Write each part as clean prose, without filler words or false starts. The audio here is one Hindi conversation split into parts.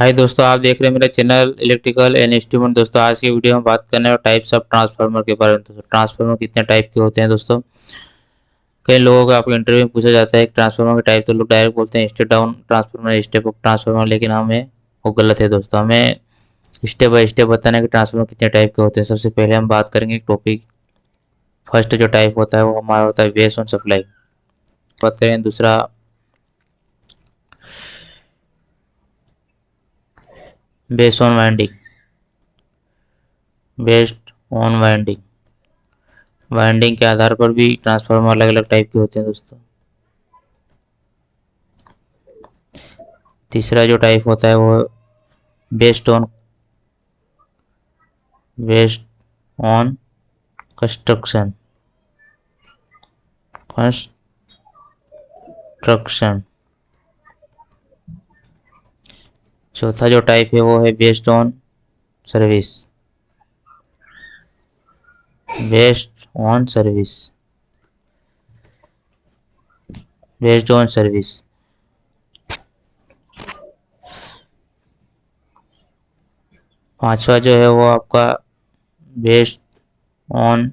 हाय दोस्तों, आप देख रहे हैं मेरा चैनल इलेक्ट्रिकल एंड इंस्ट्रूमेंट। दोस्तों आज की वीडियो में बात करने वाले टाइप्स ऑफ ट्रांसफार्मर के बारे में। दोस्तों ट्रांसफार्मर कितने टाइप के होते हैं दोस्तों। कई लोगों को आपके इंटरव्यू में पूछा जाता है ट्रांसफार्मर के टाइप, तो लोग डायरेक्ट बोलते हैं step down transformer, step up transformer, लेकिन हमें वो गलत है दोस्तों। हमें स्टेप बाय स्टेप बताना कि ट्रांसफार्मर कितने टाइप के होते हैं। सबसे पहले हम बात करेंगे टॉपिक। फर्स्ट जो टाइप होता है वो हमारा होता है बेस ऑन सप्लाई। बात करें दूसरा base on winding. Based on winding, winding के आधार पर भी ट्रांसफार्मर अलग अलग टाइप के होते हैं दोस्तों। तीसरा जो टाइप होता है वो बेस्ड ऑन कंस्ट्रक्शन। चौथा जो टाइप है वो है based on service. Based on service, based on service. पांचवा जो है वो आपका based on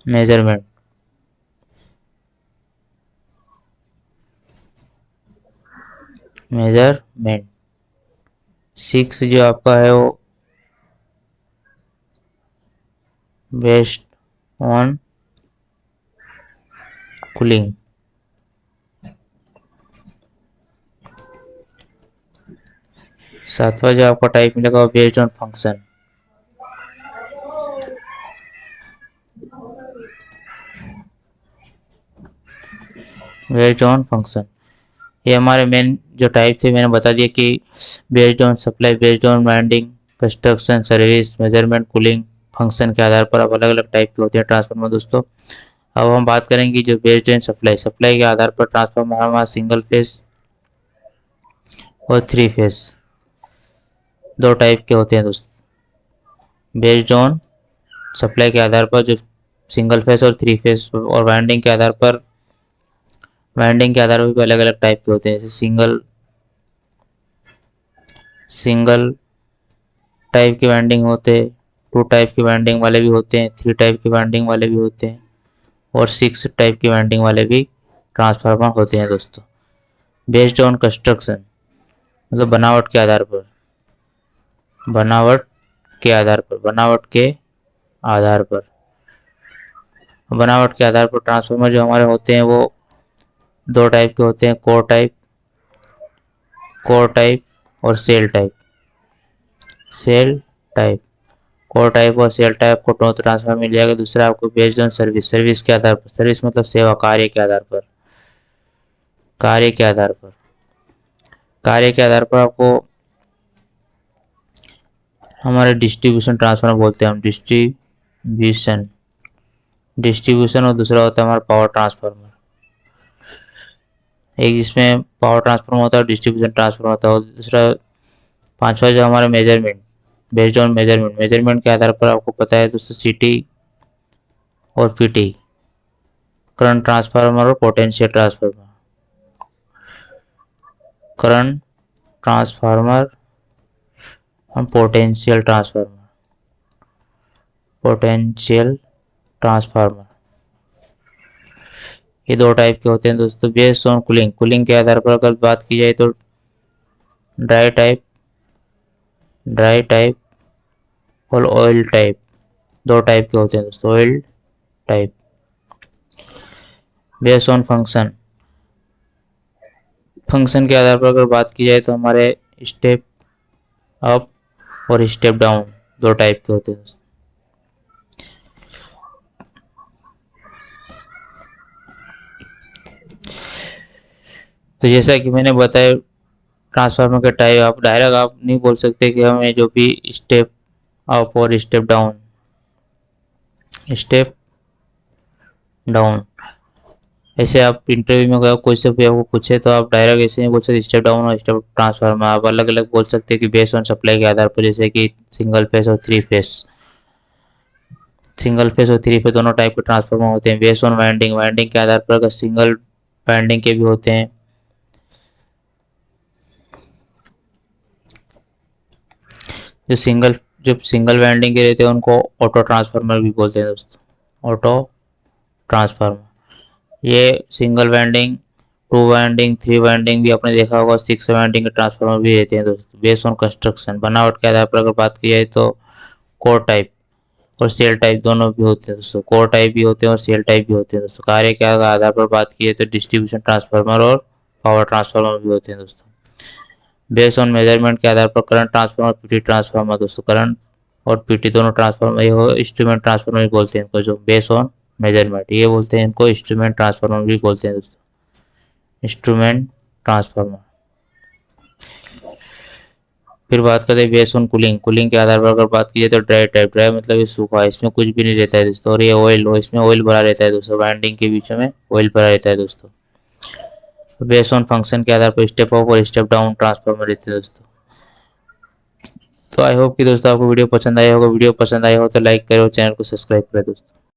measurement. Measurement. Six जो आपका है वो बेस्ड ऑन कूलिंग। सातवां जो आपका टाइप मिलेगा वो based on function. Based on function. ये हमारे मेन जो टाइप थे मैंने बता दिया कि based on supply, based on winding, construction, service, measurement, cooling, function के आधार पर अब अलग अलग टाइप के होते हैं ट्रांसफार्मर दोस्तों। अब हम बात करेंगे जो बेस्ड ऑन सप्लाई। सप्लाई के आधार पर ट्रांसफार्मर हमारा सिंगल फेस और थ्री फेस दो टाइप के होते हैं दोस्तों। बेस्ड ऑन सप्लाई के आधार पर जो सिंगल फेस और थ्री फेस, और वाइंडिंग के आधार पर, वाइंडिंग के आधार पर भी अलग अलग टाइप के होते हैं। जैसे सिंगल टाइप की वाइंडिंग होते हैं, टू टाइप की वाइंडिंग वाले भी होते हैं, थ्री टाइप की वाइंडिंग वाले भी होते हैं, और सिक्स टाइप की वाइंडिंग वाले भी ट्रांसफार्मर होते हैं दोस्तों। बेस्ड ऑन कंस्ट्रक्शन मतलब बनावट के आधार पर, बनावट के आधार पर, बनावट के आधार पर, बनावट के आधार पर ट्रांसफार्मर जो हमारे होते हैं वो दो टाइप के होते हैं। कोर टाइप और shell type. Shell type, core type और सेल टाइप को टो ट्रांसफार्मर मिल जाएगा। दूसरा आपको बेस्ड ऑन सर्विस। सर्विस के आधार पर, सर्विस मतलब सेवा, कार्य के आधार पर, कार्य के आधार पर, कार्य के आधार पर आपको हमारे डिस्ट्रीब्यूशन ट्रांसफार्मर बोलते हैं हम। डिस्ट्रीब्यूशन, डिस्ट्रीब्यूशन, और दूसरा होता है हमारा पावर ट्रांसफार्मर। एक जिसमें पावर ट्रांसफार्मर होता है और डिस्ट्रीब्यूशन ट्रांसफार्मर होता है। और दूसरा पांचवा जो हमारा measurement. Based on measurement, measurement के आधार पर आपको पता है दोस्तों सीटी और पीटी, करंट ट्रांसफार्मर और पोटेंशियल ट्रांसफार्मर। करंट ट्रांसफार्मर और पोटेंशियल ट्रांसफार्मर, पोटेंशियल ट्रांसफार्मर, ये दो टाइप के होते हैं दोस्तों। बेस्ड ऑन कूलिंग, कूलिंग के आधार पर अगर बात की जाए तो ड्राई टाइप, ड्राई टाइप और ऑयल टाइप, दो टाइप के होते हैं दोस्तों। Oil type. Based on function, function के आधार पर अगर बात की जाए तो हमारे स्टेप अप और स्टेप डाउन दो टाइप के होते हैं दोस्तों। तो जैसा कि मैंने बताया ट्रांसफार्मर के टाइप, आप डायरेक्ट आप नहीं बोल सकते कि हमें जो भी स्टेप अप और स्टेप डाउन, स्टेप डाउन, ऐसे आप इंटरव्यू में अगर कोई से भी आपको पूछे तो आप डायरेक्ट ऐसे नहीं बोल सकते स्टेप डाउन और स्टेप ट्रांसफार्मर। आप अलग अलग बोल सकते हैं कि बेस्ड ऑन सप्लाई के आधार पर, जैसे कि सिंगल फेस और थ्री फेस। सिंगल फेस और थ्री फेस दोनों टाइप के ट्रांसफार्मर होते हैं। बेस्ड ऑन वाइंडिंग, वाइंडिंग के आधार पर अगर सिंगल वाइंडिंग के भी होते हैं, जो सिंगल वाइंडिंग के रहते हैं उनको ऑटो ट्रांसफार्मर भी बोलते हैं दोस्तों, ऑटो ट्रांसफार्मर। ये सिंगल वाइंडिंग, 2 वाइंडिंग, 3 वाइंडिंग भी आपने देखा होगा, 6 वाइंडिंग के ट्रांसफार्मर भी रहते हैं दोस्तों। बेस्ड ऑन कंस्ट्रक्शन, बनावट के आधार पर अगर बात की जाए तो कोर टाइप और सेल टाइप दोनों भी होते हैं दोस्तों, कोर टाइप भी होते हैं और सेल टाइप भी होते हैं दोस्तों। कार्य के आधार पर बात की जाए तो डिस्ट्रीब्यूशन ट्रांसफार्मर और पावर ट्रांसफार्मर भी होते हैं दोस्तों। बेस्ड ऑन मेजरमेंट के आधार पर करंट ट्रांसफार्मर, पीटी ट्रांसफार्मर दोस्तों, करंट और पीटी दोनों ट्रांसफार्मर, ये हो इंस्ट्रूमेंट ट्रांसफार्मर भी बोलते हैं इनको, जो बेस्ड ऑन मेजरमेंट, ये बोलते हैं इनको इंस्ट्रूमेंट ट्रांसफार्मर भी बोलते हैं दोस्तों, इंस्ट्रूमेंट ट्रांसफार्मर। फिर बात करते हैं बेस्ड ऑन कूलिंग, कूलिंग के आधार पर अगर बात की जाए तो ड्राई टाइप, ड्राई मतलब ये सूखा, इसमें कुछ भी नहीं रहता है दोस्तों। और ये ऑयल, इसमें ऑयल भरा रहता है दोस्तों, वाइंडिंग के बीच में ऑयल भरा रहता है दोस्तों। बेस्ड ऑन फंक्शन के आधार पर स्टेप अप और स्टेप डाउन ट्रांसफार्मर रहते हैं दोस्तों। तो आई होप कि दोस्तों आपको वीडियो पसंद आया होगा। वीडियो पसंद आया हो तो लाइक करो, चैनल को सब्सक्राइब करें दोस्तों।